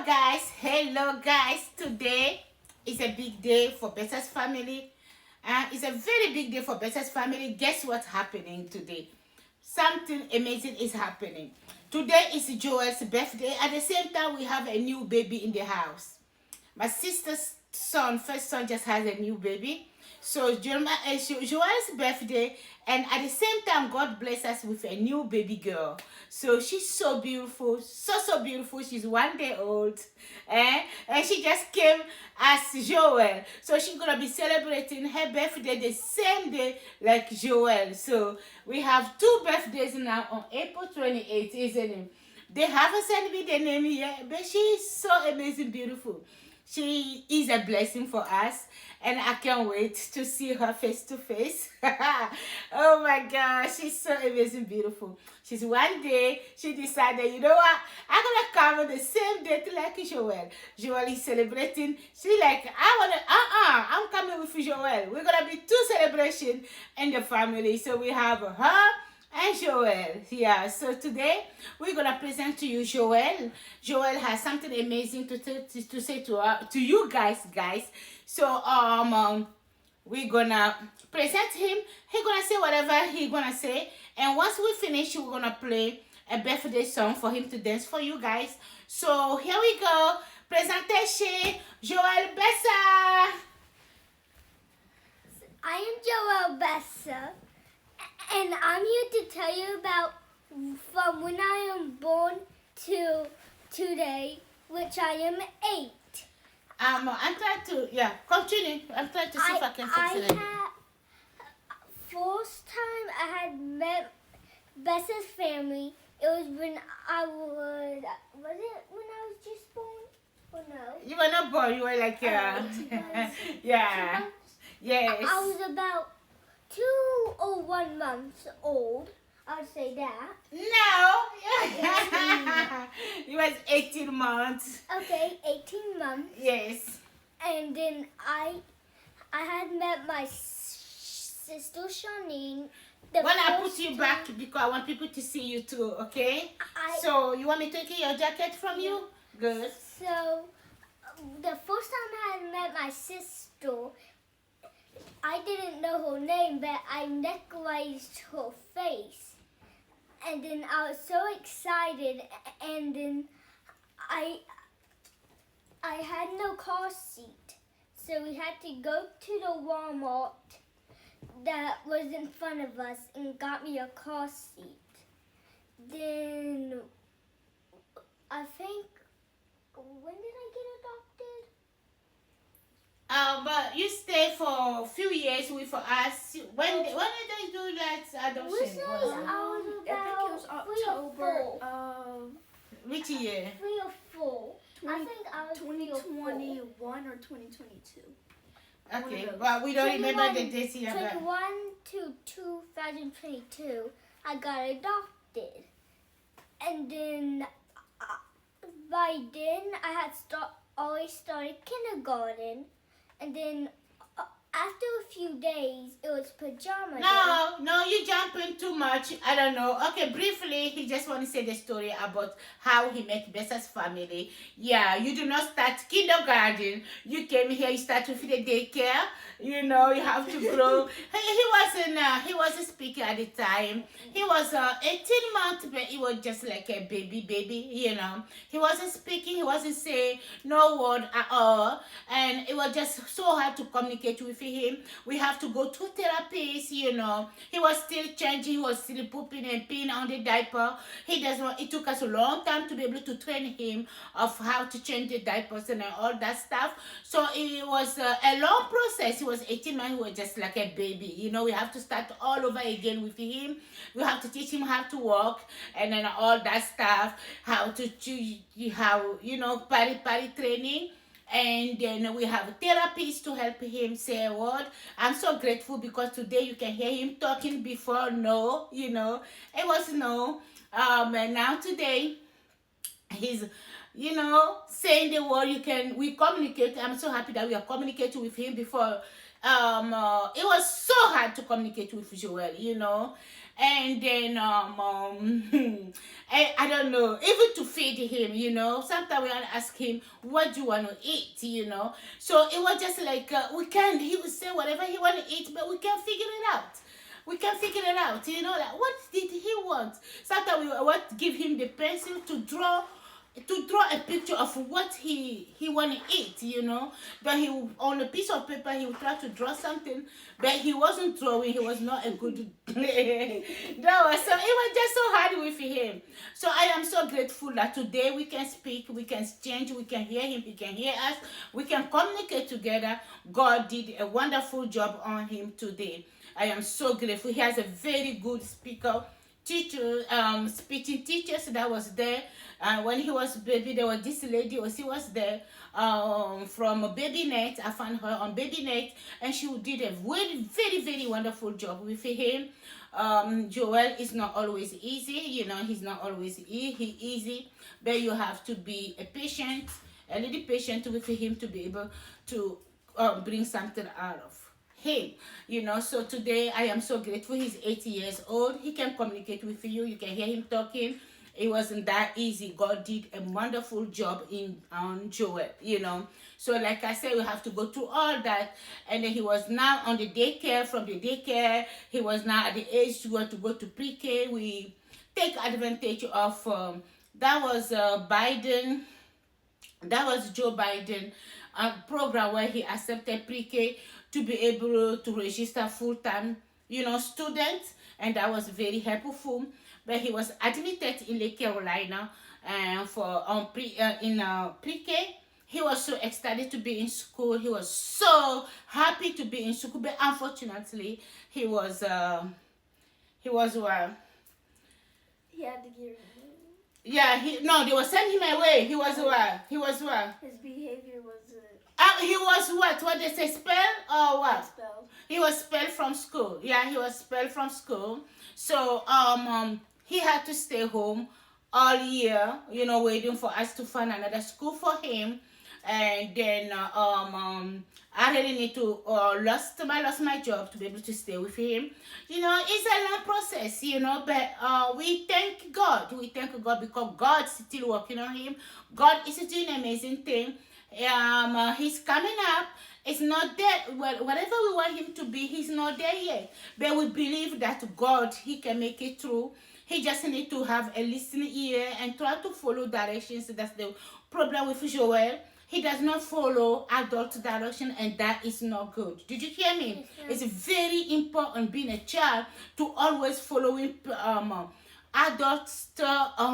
Hello guys. Today is a big day for Betta's family. It's a very big day for Betta's family. Guess what's happening today? Something amazing is happening. Today is Joel's birthday. At the same time, we have a new baby in the house. My sister's son, first son, just has a new baby. So Joel's birthday, and at the same time, God bless us with a new baby girl. So she's so beautiful, so beautiful. She's 1 day old, and she just came as Joel. So she's gonna be celebrating her birthday the same day like Joel. So we have two birthdays now on April 28th, isn't it? They haven't sent me the name yet, but she's so amazing, beautiful. She is a blessing for us, and I can't wait to see her face to face. Oh my gosh, she's so amazing, beautiful. She's 1 day, she decided, you know what, I'm gonna come on the same date like Joel. Joel is celebrating. She like, I'm coming with Joel. We're gonna be two celebrations in the family. So we have her and Joel. Yeah, so today we're gonna present to you Joel. Joel has something amazing to say to you guys. So we're gonna present him. He's gonna say whatever he's gonna say, and once we finish, we're gonna play a birthday song for him to dance for you guys. So here we go. Presentation, Joel Bessa. I am Joel Bessa, and I'm here to tell you about from when I am born to today, which I am 8. I'm trying to, continue. I'm trying to see if I can fix it. First time I had met Bessa's family, it was when I was it when I was just born? Or no? You were not born, you were like, yeah. Yes. I was about 2 or 1 month old. I'd say that. No. You was 18 months. Okay, 18 months. Yes. And then I had met my sister Shanine. When I put you back, because I want people to see you too, okay? So you want me to take your jacket from you? Good. So the first time I had met my sister, I didn't know her name, but I recognized her face. And then I was so excited, and then I had no car seat. So we had to go to the Walmart that was in front of us and got me a car seat. Then I think, when did I get adopted? But you stayed for a few years with us. When did they do that adoption? I was about 3 or 4. Which year? 3 or 4. I think I was 2021 or 2022. Okay, well, we don't remember the dates here. 21 to 2022, I got adopted. And then, by then, I had always started kindergarten. And then, after a few days, it was pajama day. No, you jumping too much. I don't know. Okay, briefly, he just want to say the story about how he met Bessa's family. Yeah, you do not start kindergarten. You came here, you start with the daycare. You know, you have to grow. He wasn't speaking at the time. He was 18 months, but he was just like a baby, you know. He wasn't speaking, he wasn't saying no word at all. And it was just so hard to communicate with him. We have to go to therapists, you know. He was still changing, he was still pooping and peeing on the diaper. It took us a long time to be able to train him of how to change the diapers and all that stuff. So it was a long process. He was 18 months, he was just like a baby. You know, we have to start all over again with him. We have to teach him how to walk and then all that stuff, how to potty training. And then we have therapists to help him say a word. I'm so grateful because today you can hear him talking before no, you know. It was no. And now today he's, you know, saying the word. We communicate. I'm so happy that we are communicating with him before it was so hard to communicate with Joel, you know. And then I don't know, even to feed him, you know. Sometimes we want to ask him, what do you want to eat, you know. So it was just like we can. He would say whatever he want to eat, but we can figure it out. We can figure it out, you know. Like, what did he want? Sometimes we want to give him the pencil to draw a picture of what he want to eat, you know. But he on a piece of paper he would try to draw something, but he wasn't drawing. He was not a good that was so. It was just so hard with him. So I am so grateful that today we can speak, we can exchange, we can hear him, he can hear us, we can communicate together. God did a wonderful job on him today. I am so grateful. He has a very good speaker teacher, speaking teachers that was there. When he was baby, there was this lady, she was there from BabyNet. I found her on BabyNet, and she did a very, very, very wonderful job with him. Joel is not always easy, you know, he's not always easy, but you have to be a little patient with him to be able to bring something out of him, you know. So today I am so grateful. He's 80 years old. He can communicate with you. You can hear him talking. It wasn't that easy. God did a wonderful job on Joel, you know. So like I said, we have to go through all that. And then he was now on the daycare. From the daycare, he was now at the age to go to pre-K. We take advantage of that was Biden. That was Joe Biden program where he accepted pre-K to be able to register full-time, you know, students, and that was very helpful. But he was admitted in Lake Carolina for pre-K. He was so excited to be in school. He was so happy to be in school, but unfortunately, he was well. He had to get. Yeah, they were sending him away. He was what? His behavior was. He was what? What they say, expelled or what? Expelled. He was expelled from school. Yeah, he was expelled from school. So he had to stay home all year, you know, waiting for us to find another school for him. And then I really need to lost my job to be able to stay with him. You know, it's a long process, you know, but we thank God. We thank God because God's still working on him. God is doing an amazing thing. He's coming up. It's not there. Well, whatever we want him to be, he's not there yet. But we believe that God, he can make it through. He just need to have a listening ear and try to follow directions. That's the problem with Joel. He does not follow adult direction, and that is not good. Did you hear me? Yes, it's very important being a child to always following adults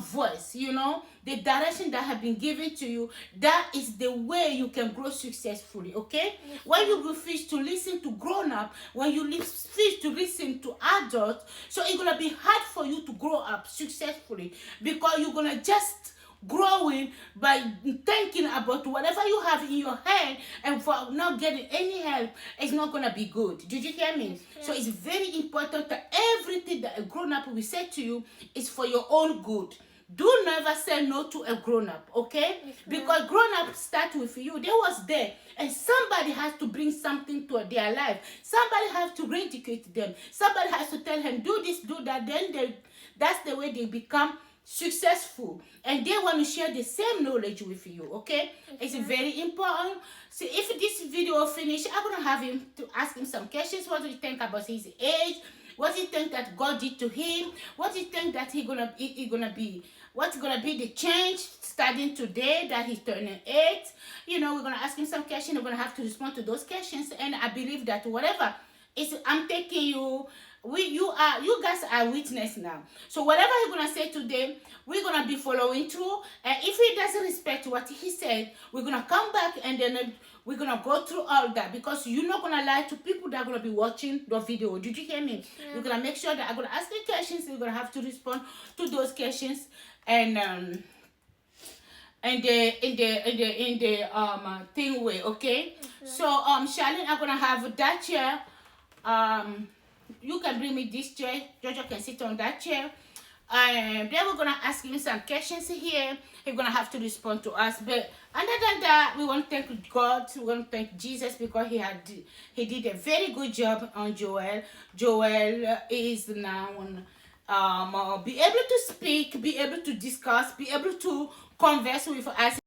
voice, you know, the direction that have been given to you. That is the way you can grow successfully. Okay, when you refuse to listen to grown up, when you refuse to listen to adults, so it's gonna be hard for you to grow up successfully, because you're gonna just growing by thinking about whatever you have in your head, and for not getting any help, it's not gonna be good. Did you hear me? Yes, so it's very important that everything that a grown-up will say to you is for your own good. Do never say no to a grown-up, okay? Yes, because grown-up start with you. They was there, and somebody has to bring something to their life. Somebody has to educate them. Somebody has to tell them, do this, do that. Then that's the way they become successful, and they want to share the same knowledge with you. Okay, it's very important. So if this video finish, I'm gonna have him to ask him some questions. What do you think about his age? What do you think that God did to him? What do you think that he gonna be? What's gonna be the change starting today that he's turning 8? You know, we're gonna ask him some questions. We're gonna have to respond to those questions, and I believe that whatever is, I'm taking you. You guys are witness now. So whatever you're gonna say today, we're gonna be following through. And if he doesn't respect what he said, we're gonna come back, and then we're gonna go through all that, because you're not gonna lie to people that are gonna be watching the video. Did you hear me? Yeah. We're gonna make sure that I'm gonna ask you questions. You're gonna have to respond to those questions, and in the thing way. Okay. So Charlene, I'm gonna have that chair. You can bring me this chair. Georgia can sit on that chair. Then we're gonna ask him some questions here. He's gonna have to respond to us. But other than that, we want to thank God. We want to thank Jesus because he did a very good job on Joel. Joel is now be able to speak, be able to discuss, be able to converse with us.